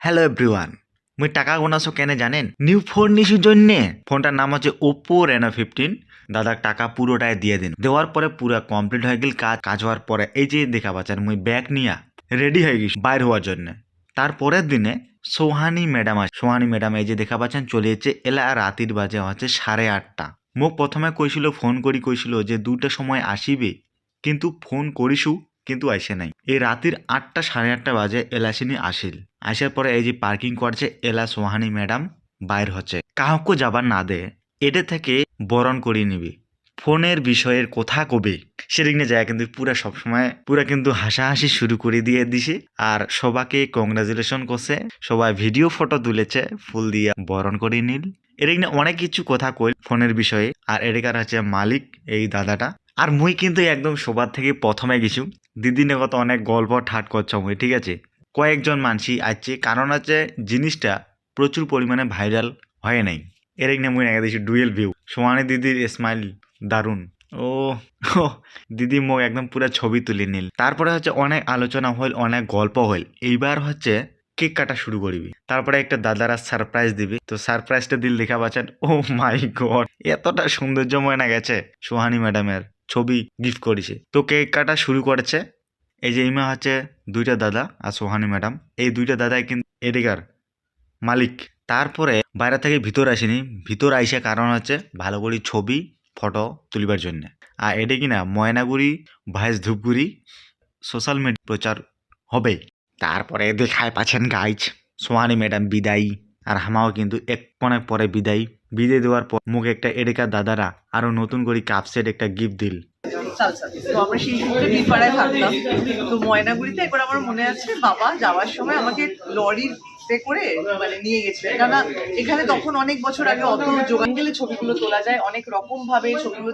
Hello everyone, মুই টাকা গোনাছো কেনে জানেন? নিউ ফোন নিছুর জন্যে। ফোনটার নাম হচ্ছে ওপো Reno 15। দাদা টাকা পুরোটাই দিয়ে দিন। দেওয়ার পরে পুরো কমপ্লিট হয়ে গেল কাজ হওয়ার পরে এই যে দেখা পাচ্ছেন মুই ব্যাগ নিয়া রেডি হয়ে গেছি বাইর হওয়ার জন্য। তারপরের দিনে সোহানি ম্যাডাম আছে। সোহানি ম্যাডাম এই যে দেখা পাচ্ছেন চলে যাচ্ছে এলা রাতির বাজে হচ্ছে 8:30। মোক প্রথমে কইছিল ফোন কইছিল যে 2টার সময় আসিবে, কিন্তু ফোন করিসু কিন্তু আইসে নাই। এই রাতের 8টা 8:30 বাজে এলাসিনি আসিল। আসার পরে এই যে পার্কিং করছে এলা সোহানি ম্যাডাম বাইর হচ্ছে কাউকে যাবার না দে, এটা থেকে বরণ করিয়ে নিবি ফোনের বিষয়ের কথা কবে সেদিকে যায় কিন্তু পুরা সবসময় পুরা কিন্তু হাসাহাসি শুরু করে দিয়ে দিছে। আর সবাকে কংগ্রাচুলেশন করছে, সবাই ভিডিও ফটো তুলেছে, ফুল দিয়ে বরণ করে নিল। এদিকে অনেক কিছু কথা কইল ফোনের বিষয়ে। আর এদিকার হচ্ছে মালিক এই দাদাটা। আর মুই কিন্তু একদম সবার থেকে প্রথমে গেছু। দিদিনে কত অনেক গল্প ঠাট করছ মুই, ঠিক আছে। কয়েকজন মানসি আসছে, কারণ হচ্ছে জিনিসটা প্রচুর পরিমাণে ভাইরাল হয় নাই। এর নিয়ে মুই দেখা দিয়েছি ডুয়েল ভিউ। সোহানি দিদির স্মাইল দারুণ। ও ও, দিদি মোক একদম পুরো ছবি তুলে নিল। তারপরে হচ্ছে অনেক আলোচনা হইল, অনেক গল্প হইল। এইবার হচ্ছে কেক কাটা শুরু করবি। তারপরে একটা দাদারা সারপ্রাইজ দিবি। তো সারপ্রাইজটা দিল দেখা পাচ্ছেন। ও মাই গড, এতটা সৌন্দর্যময় না গেছে। সোহানি ম্যাডামের ছবি গিফট করেছে, তো কেক কাটা শুরু করেছে। এই যে ইমা হচ্ছে দুইটা দাদা আর সোহানি ম্যাডাম, এই দুইটা দাদাই কিন্তু এদিকার মালিক। তারপরে বাইরে থেকে ভিতর আসেনি, ভিতর আইসে কারণ হচ্ছে ভালো করে ছবি ফটো তুলিবার জন্য। আর এটা কিনা Maynaguri voice Dhupguri social media প্রচার হবে। তারপরে দেখায় পাচ্ছেন গাইজ সোহানি ম্যাডাম বিদায়ী, আর হামাও কিন্তু এক অনেক পরে বিদায়ী দেওয়ার পর মুখ একটা এডিকার দাদারা আরো নতুন করে কাপ সেট একটা গিফট দিল। সালসা। তো আমরা সেই সূত্রে ডিপাড়ায় থাকতাম। তো ময়নাগুড়িতে একবার আমার মনে আছে বাবা যাওয়ার সময় আমাকে লরিতে করে মানে নিয়ে গেছিল, কেননা এখানে তখন অনেক বছর আগে অত যোগান গেলে ছবিগুলো তোলা যায়, অনেক রকম ভাবে ছবিগুলো